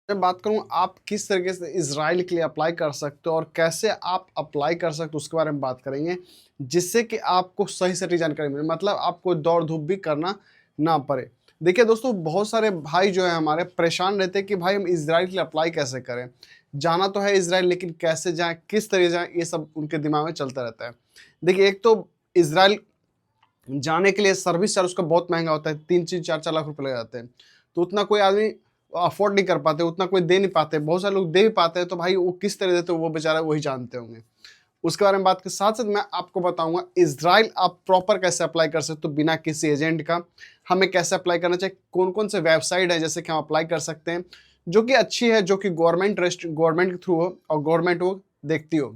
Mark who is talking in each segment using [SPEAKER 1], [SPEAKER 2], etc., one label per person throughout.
[SPEAKER 1] मैं बात करूँ आप किस तरीके से इज़राइल के लिए अप्लाई कर सकते हो और कैसे आप अप्लाई कर सकते हो उसके बारे में बात करेंगे, जिससे कि आपको सही सटीक जानकारी मिले, मतलब आपको दौड़-धूप भी करना ना पड़े। देखिए दोस्तों, बहुत सारे भाई जो हैं हमारे परेशान रहते हैं कि भाई हम इज़राइल के लिए अप्लाई कैसे करें? जाना तो है इज़राइल, लेकिन कैसे जाएँ, किस तरह जाएँ, ये सब उनके दिमाग में चलता रहता है। देखिए, एक तो इज़राइल जाने के लिए सर्विस चार्ज उसका बहुत महँगा होता है, 3 चीज़ 4-4 लाख रुपए लग जाते हैं। तो उतना कोई आदमी अफ़ोर्ड नहीं कर पाते, उतना कोई दे नहीं पाते। बहुत सारे लोग दे भी पाते हैं, तो भाई वो किस तरह देते हैं वो बेचारा वही जानते होंगे। उसके बारे में बात के साथ-साथ मैं आपको बताऊँगा इज़राइल आप प्रॉपर कैसे अप्लाई कर सकते हो बिना किसी एजेंट का। हमें कैसे अप्लाई करना चाहिए, कौन-कौन से वेबसाइट है जैसे कि हम अप्लाई कर सकते हैं, जो कि अच्छी है, जो कि गवर्नमेंट के थ्रू हो और गवर्नमेंट वो देखती हो।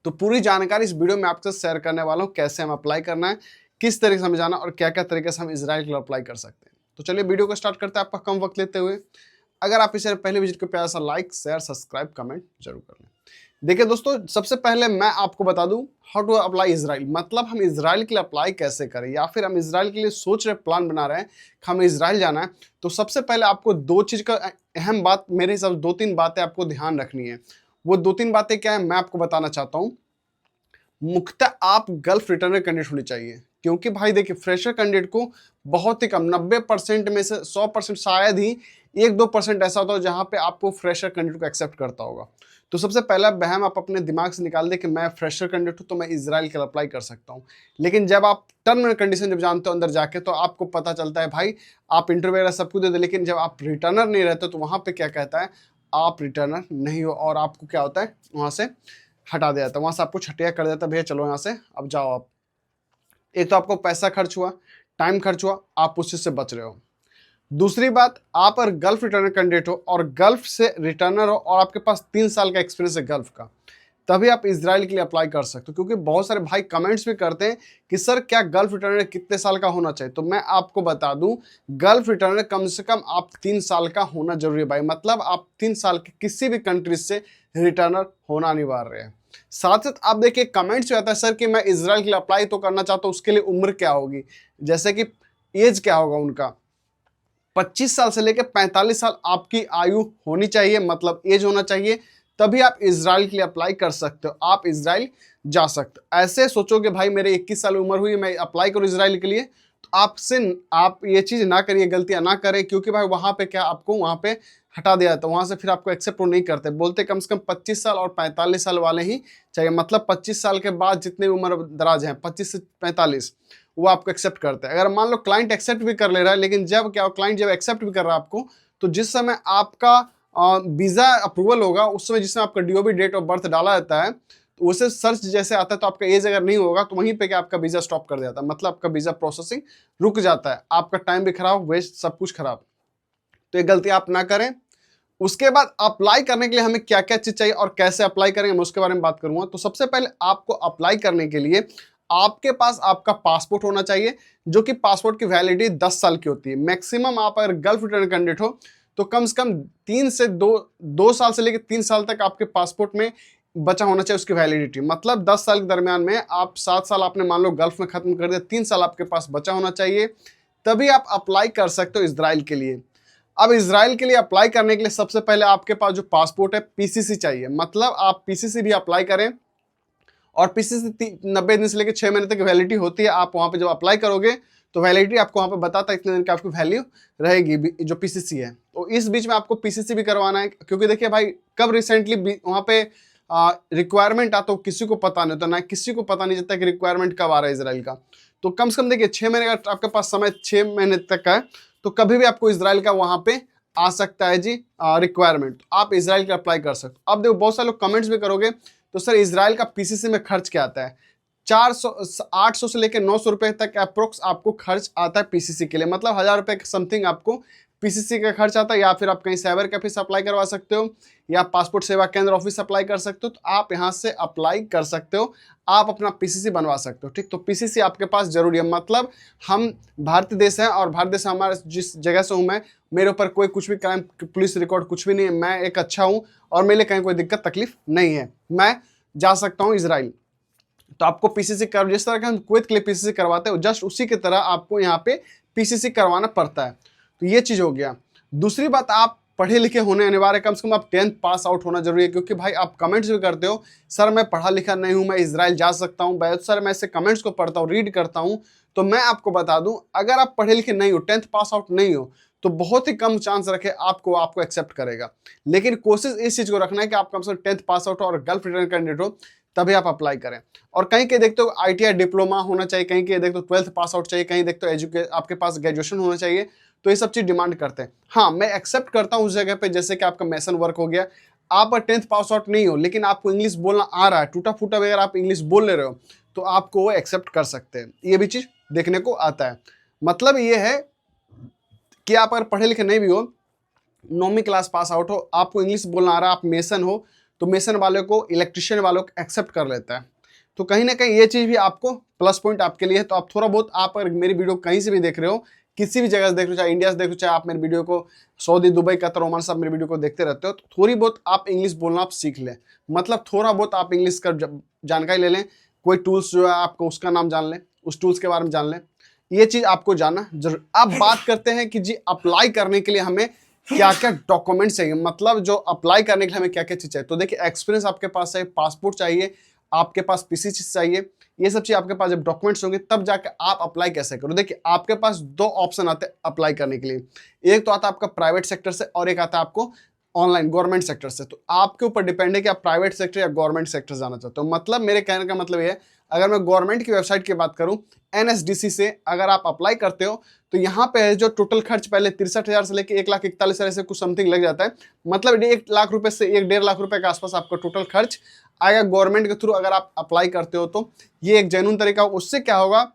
[SPEAKER 1] तो पूरी जानकारी इस वीडियो में आपके साथ शेयर करने वाला हूँ, कैसे हम अप्लाई करना है, किस तरीके से हमें जाना और क्या-क्या तरीके से हम इज़राइल के लिए अप्लाई कर सकते हैं। तो चलिए वीडियो को स्टार्ट करते हैं आपका कम वक्त लेते हुए। अगर आप इसे पहले विजिट को प्यारा सा लाइक, शेयर, सब्सक्राइब, कमेंट जरूर कर लें। देखिए दोस्तों, सबसे पहले मैं आपको बता दूं हाउ टू अप्लाई इज़राइल, मतलब हम इज़राइल के लिए अप्लाई कैसे करें, या फिर हम इज़राइल के लिए सोच रहे, प्लान बना रहे हैं कि हमें इज़राइल जाना है। तो सबसे पहले आपको दो चीज़ का अहम बात, मेरे हिसाब से 2-3 बातें आपको ध्यान रखनी है। वो 2-3 बातें क्या है मैं आपको बताना चाहता हूँ। मुख्यतः आप गल्फ रिटर्नर कैंडिडेट होने चाहिए, क्योंकि भाई देखिए फ्रेशर कैंडिडेट को बहुत ही कम 90% में से 100% शायद ही 1-2% ऐसा होता है जहां पे आपको फ्रेशर कैंडिडेट को एक्सेप्ट करता होगा। तो सबसे पहला वहम आप अपने दिमाग से निकाल दें कि मैं फ्रेशर कैंडिडेट हूं तो मैं इजराइल के लिए अप्लाई कर सकता हूं। लेकिन जब आप टर्म एंड कंडीशन जब जानते हो अंदर जाके, तो आपको पता चलता है भाई आप इंटरव्यू वगैरह सब कुछ दे दो, लेकिन जब आप रिटर्नर नहीं रहते तो वहां पे क्या कहता है, आप रिटर्नर नहीं हो और आपको क्या होता है वहां से हटा दिया जाता है, वहां से आपको छटिया कर देता है, भैया चलो यहाँ से अब जाओ आप। एक तो आपको पैसा खर्च हुआ, टाइम खर्च हुआ, आप उस चीज से बच रहे हो। दूसरी बात, आप अगर गल्फ रिटर्नर कैंडिडेट हो और गल्फ से रिटर्नर हो और आपके पास 3 साल का एक्सपीरियंस है गल्फ का, तभी आप इजराइल के लिए अप्लाई कर सकते हो। क्योंकि बहुत सारे भाई कमेंट्स भी करते हैं कि सर क्या गल्फ रिटर्नर कितने साल का होना चाहिए, तो मैं आपको बता दूं गल्फ रिटर्नर कम से कम आप 3 साल का होना जरूरी है भाई, मतलब आप 3 साल के किसी भी कंट्री से रिटर्नर होना अनिवार्य है। साथ साथ आप देखिए कमेंट्स में आता है सर कि मैं इजराइल के लिए अप्लाई तो करना चाहता हूँ, उसके लिए उम्र क्या होगी, जैसे कि एज क्या होगा उनका। 25 साल से लेकर 45 साल आपकी आयु होनी चाहिए, मतलब एज होना चाहिए, तभी आप इजराइल के लिए अप्लाई कर सकते हो, आप इजराइल जा सकते हो। ऐसे सोचोगे भाई मेरे 21 साल उम्र हुई मैं अप्लाई करूं इजराइल के लिए, तो आपसे आप ये चीज ना करिए, गलतियां ना करें, क्योंकि भाई वहां पे क्या आपको वहां पे हटा दिया जाता है, वहां से फिर आपको एक्सेप्ट नहीं करते, बोलते कम से कम 25 साल और 45 साल वाले ही चाहिए, मतलब 25 साल के बाद जितने उम्र दराज हैं 25 से 45 वो आपको एक्सेप्ट करते हैं। अगर मान लो क्लाइंट एक्सेप्ट भी कर ले रहा है, लेकिन जब क्या क्लाइंट जब एक्सेप्ट भी कर रहा है आपको, तो जिस समय आपका वीजा अप्रूवल होगा उस समय जिसमें आपका डीओबी डेट ऑफ बर्थ डाला जाता है, तो उसे सर्च जैसे आता है तो आपका एज अगर नहीं होगा तो वहीं पे क्या आपका वीजा स्टॉप कर देता है, मतलब आपका वीजा प्रोसेसिंग रुक जाता है, आपका टाइम भी खराब, वेस्ट, सब कुछ खराब। तो ये गलती आप ना करें। उसके बाद अप्लाई करने के लिए हमें क्या क्या चीज चाहिए और कैसे अप्लाई करेंगे मैं उसके बारे में बात करूंगा। तो सबसे पहले आपको अप्लाई करने के लिए आपके पास आपका पासपोर्ट होना चाहिए, जो कि पासपोर्ट की वैलिडिटी 10 साल की होती है। मैक्सिमम आप अगर गल्फ रिटर्न कैंडिडेट हो तो कम से कम 2 साल से लेकर 3 साल तक आपके पासपोर्ट में बचा होना चाहिए उसकी वैलिडिटी, मतलब 10 साल के दरमियान में आप 7 साल आपने मान लो गल्फ में खत्म कर दिया, 3 साल आपके पास बचा होना चाहिए, तभी आप अप्लाई कर सकते हो इजराइल के लिए। अब इजराइल के लिए अप्लाई करने के लिए सबसे पहले आपके पास जो पासपोर्ट है पीसीसी चाहिए, मतलब आप पीसीसी भी अप्लाई करें, और पीसीसी 90 दिन से लेकर 6 महीने तक वैलिडिटी होती है। आप वहां पे जब अप्लाई करोगे तो वैलिडिटी आपको वहां पे बताता है इतने दिन की आपकी वैल्यू रहेगी जो पीसीसी है। तो इस बीच में आपको पीसीसी भी करवाना है, क्योंकि देखिए भाई कब रिसेंटली वहां पे रिक्वायरमेंट आता हो किसी को पता नहीं होता, ना किसी को पता नहीं चलता कि रिक्वायरमेंट कब आ रहा है इसराइल का। तो कम से कम देखिए 6 महीने का आपके पास समय 6 महीने तक का है, तो कभी भी आपको इसराइल का वहां पे आ सकता है जी रिक्वायरमेंट, तो आप इसराइल के अप्लाई कर सकते हो। अब देखो बहुत सारे लोग कमेंट्स भी करोगे तो सर इसराइल का पीसीसी में खर्च क्या आता है, 400 800 से लेकर 900 रुपए तक अप्रोक्स आपको खर्च आता है पीसीसी के लिए, मतलब 1000 रुपए के समथिंग आपको पीसीसी का खर्च आता है। या फिर आप कहीं साइबर कैफे से अप्लाई करवा सकते हो, या पासपोर्ट सेवा केंद्र ऑफिस अप्लाई कर सकते हो, तो आप यहाँ से अप्लाई कर सकते हो, आप अपना पीसीसी बनवा सकते हो। ठीक, तो पीसीसी आपके पास जरूरी है, मतलब हम भारतीय देश है और भारत देश में हमारे जिस जगह से हूँ मैं, मेरे ऊपर कोई कुछ भी क्राइम पुलिस रिकॉर्ड कुछ भी नहीं है, मैं एक अच्छा हूँ और मेरे लिए कहीं कोई दिक्कत तकलीफ नहीं है, मैं जा सकता हूँ इसराइल। तो आपको पीसीसी कर, जिस तरह के हम कुवैत के लिए पीसीसी करवाते हैं जस्ट उसी की तरह आपको यहाँ पे पीसीसी करवाना पड़ता है। तो ये चीज हो गया। दूसरी बात, आप पढ़े लिखे होने अनिवार्य, कम से कम आप 10th पास आउट होना जरूरी है। क्योंकि भाई आप कमेंट्स भी करते हो सर मैं पढ़ा लिखा नहीं हूं, मैं इजराइल जा सकता हूं, बहुत सर मैं ऐसे कमेंट्स को पढ़ता हूं, रीड करता हूं। तो मैं आपको बता दूं, अगर आप पढ़े लिखे नहीं हो, 10th पास आउट नहीं हो, तो बहुत ही कम चांस रखे आपको एक्सेप्ट करेगा। लेकिन कोशिश इस चीज को रखना है कि आप कम से कम 10th पास आउट हो और गल्फ रिटर्न कैंडिडेट हो, तभी आप अप्लाई करें। और कहीं के देखते हो ITI डिप्लोमा होना चाहिए, कहीं के देखते हो 12th पास आउट चाहिए, कहीं देखते हो आपके पास ग्रेजुएशन होना चाहिए। तो ये सब चीज डिमांड करते हैं। हाँ, मैं एक्सेप्ट करता हूँ उस जगह पे, जैसे कि आपका मेसन वर्क हो गया, आप 10th पास आउट नहीं हो लेकिन आपको इंग्लिश बोलना आ रहा है, टूटा फूटा अगर आप इंग्लिश बोल ले रहे हो, तो आपको वो एक्सेप्ट कर सकते हैं। ये भी चीज देखने को आता है। मतलब ये है कि आप अगर पढ़े लिखे नहीं भी हो, 9वीं क्लास पास आउट हो, आपको इंग्लिश बोलना आ रहा है, आप मेसन हो, तो मेसन वाले को, इलेक्ट्रिशियन वालों को एक्सेप्ट कर लेता है। तो कहीं ना कहीं ये चीज़ भी आपको प्लस पॉइंट आपके लिए है। तो आप थोड़ा बहुत, आप अगर मेरी वीडियो कहीं से भी देख रहे हो, किसी भी जगह से देख रहे हो, चाहे इंडिया से देख रहे हो, चाहे आप मेरी वीडियो को सऊदी, दुबई, कतर, ओमान से आप मेरी वीडियो को देखते रहते हो, तो थोड़ी बहुत आप इंग्लिश बोलना आप सीख लें। मतलब थोड़ा बहुत आप इंग्लिश का जानकारी ले लें। कोई टूल्स जो है आपको उसका नाम जान लें, उस टूल्स के बारे में जान लें। ये चीज़ आपको जानना जरूर। अब बात करते हैं कि जी अप्लाई करने के लिए हमें क्या क्या डॉक्यूमेंट चाहिए, मतलब जो अप्लाई करने के लिए हमें क्या क्या चीज़ चाहिए। तो देखिए, एक्सपीरियंस आपके पास चाहिए, पासपोर्ट चाहिए, आपके पास पीसी चीज चाहिए। ये सब चीज आपके पास जब डॉक्यूमेंट्स होंगे तब जाकर आप अप्लाई कैसे करो। देखिए, आपके पास 2 ऑप्शन आते हैं अप्लाई करने के लिए। एक तो आता है आपका प्राइवेट सेक्टर से और एक आता है आपको ऑनलाइन गवर्नमेंट सेक्टर से। तो आपके ऊपर डिपेंड है कि आप प्राइवेट सेक्टर या गवर्नमेंट सेक्टर जाना चाहते हो। मतलब मेरे कहने का मतलब ये है, अगर मैं गवर्नमेंट की वेबसाइट की बात करूं, NSDC से अगर आप अप्लाई करते हो, तो यहाँ पे जो टोटल खर्च पहले 63,000 से लेकर 1,41,000 से कुछ समथिंग लग जाता है। मतलब 1 लाख रुपए से 1.5 लाख रुपए के आसपास आपका टोटल खर्च आएगा गवर्नमेंट के थ्रू अगर आप अप्लाई करते हो। तो ये एक जेन्युइन तरीका। उससे क्या होगा,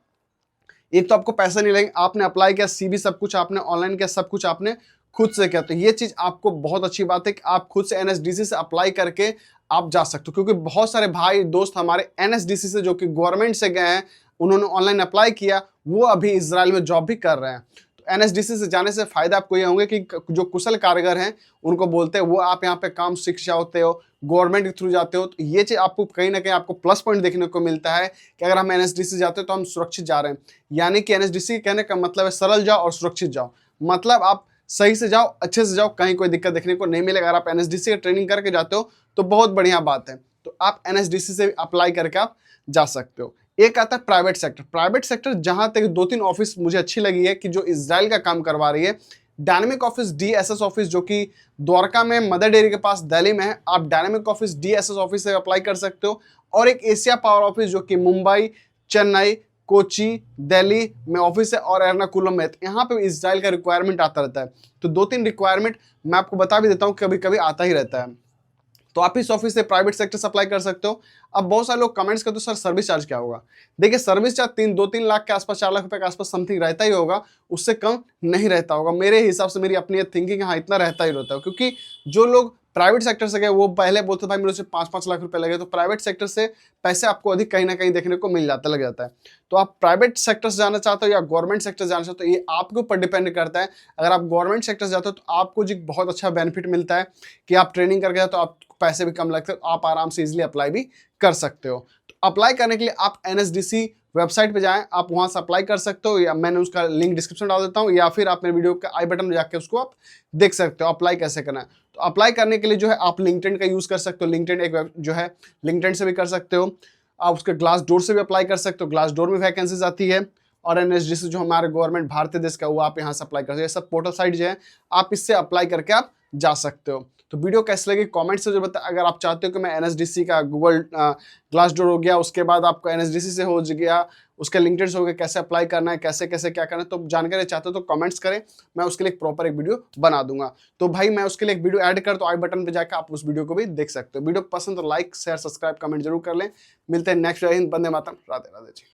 [SPEAKER 1] एक तो आपको पैसा नहीं लगेगा, आपने अप्लाई किया, CV सब कुछ आपने ऑनलाइन किया, सब कुछ आपने खुद से किया। तो ये चीज आपको बहुत अच्छी बात है कि आप खुद से NSDC से अप्लाई करके आप जा सकते हो। क्योंकि बहुत सारे भाई दोस्त हमारे NSDC से जो कि गवर्नमेंट से गए हैं, उन्होंने ऑनलाइन अप्लाई किया, वो अभी इजराइल में जॉब भी कर रहे हैं। तो NSDC से जाने से फायदा आपको ये होंगे कि जो कुशल कारीगर हैं उनको बोलते हैं, वो आप यहाँ पे काम सीख जाते हो, गवर्नमेंट के थ्रू जाते हो। तो ये चीज आपको कहीं ना कहीं आपको प्लस पॉइंट देखने को मिलता है कि अगर हम NSDC जाते हो तो हम सुरक्षित जा रहे हैं। यानी कि NSDC कहने का मतलब है सरल जाओ और सुरक्षित जाओ। मतलब आप सही से जाओ, अच्छे से जाओ, कहीं कोई दिक्कत देखने को नहीं मिलेगा। अगर आप NSDC की ट्रेनिंग करके जाते हो तो बहुत बढ़िया बात है। तो आप NSDC से अप्लाई करके आप जा सकते हो। एक आता है प्राइवेट सेक्टर। प्राइवेट सेक्टर जहां तक 2-3 ऑफिस मुझे अच्छी लगी है कि जो इजराइल का काम करवा रही है। डायनेमिक ऑफिस DSS ऑफिस जो कि द्वारका में मदर डेयरी के पास दिल्ली में है, आप डायनेमिक ऑफिस DSS ऑफिस से अप्लाई कर सकते हो। और एक एशिया पावर ऑफिस जो कि मुंबई, चेन्नई, कोची, दिल्ली में ऑफिस है और एर्नाकुलम में। यहाँ पे इजराइल का रिक्वायरमेंट आता रहता है। तो 2-3 रिक्वायरमेंट मैं आपको बता भी देता हूँ, कभी कभी आता ही रहता है। तो आप इस ऑफिस से प्राइवेट सेक्टर से अप्लाई कर सकते हो। अब बहुत सारे लोग कमेंट्स करते हो सर सर्विस चार्ज क्या होगा। देखिए, सर्विस चार्ज 2-3 लाख के आसपास, 4 लाख रुपए के आसपास समथिंग रहता ही होगा, उससे कम नहीं रहता होगा मेरे हिसाब से। मेरी अपनी थिंकिंग, हाँ इतना रहता ही रहता है। क्योंकि जो लोग प्राइवेट सेक्टर से गए वो पहले बोलते भाई मेरे से 5-5 लाख रुपए लगे। तो प्राइवेट सेक्टर से पैसे आपको अधिक कहीं ना कहीं देखने को मिल जाता, लग जाता है। तो आप प्राइवेट सेक्टर से जाना चाहते हो या गवर्नमेंट सेक्टर से जाना चाहते हो, ये आपके ऊपर डिपेंड करता है। अगर आप गवर्नमेंट सेक्टर से जाते हो तो आपको जी बहुत अच्छा बेनिफिट मिलता है कि आप ट्रेनिंग करके जाते हो, आप पैसे भी कम लगते हैं, आप आराम से इजीली अप्लाई भी कर सकते हो। तो अप्लाई करने के लिए आप NSDC वेबसाइट पे जाएं, आप वहां से अप्लाई कर सकते हो, या मैंने उसका लिंक डिस्क्रिप्शन डाल देता हूं, या फिर आप मेरे वीडियो के आई बटन में जाके उसको आप देख सकते हो अप्लाई कैसे करना है। तो अप्लाई करने के लिए जो है आप लिंक्डइन का यूज कर सकते हो। लिंक्डइन एक जो है लिंक्डइन से भी कर सकते हो, आप उसके ग्लासडोर से भी अप्लाई कर सकते हो। ग्लासडोर में वैकेंसीज आती है। और NSDC जो हमारे गवर्नमेंट भारतीय देश का, वो आप यहाँ से अप्लाई कर सकते हो। ये सब पोर्टल साइट जो है, आप इससे अप्लाई करके आप जा सकते हो। तो वीडियो कैसे लगी कमेंट से जो बताएं। अगर आप चाहते हो कि मैं NSDC का गूगल ग्लासडोर हो गया, उसके बाद आपको NSDC से हो गया, उसके लिंक्डइन से हो गया, कैसे अप्लाई करना है, कैसे कैसे क्या करना है, तो जानकारी चाहते हो तो कमेंट्स करें, मैं उसके लिए प्रॉपर एक वीडियो बना दूंगा। तो भाई मैं उसके लिए एक वीडियो ऐड कर, तो आई बटन पे जाकर आप उस वीडियो को भी देख सकते हो। वीडियो पसंद तो लाइक शेयर सब्सक्राइब कमेंट जरूर कर लें। मिलते हैं नेक्स्ट। जय हिंद, वंदे मातरम, राधे राधे जी।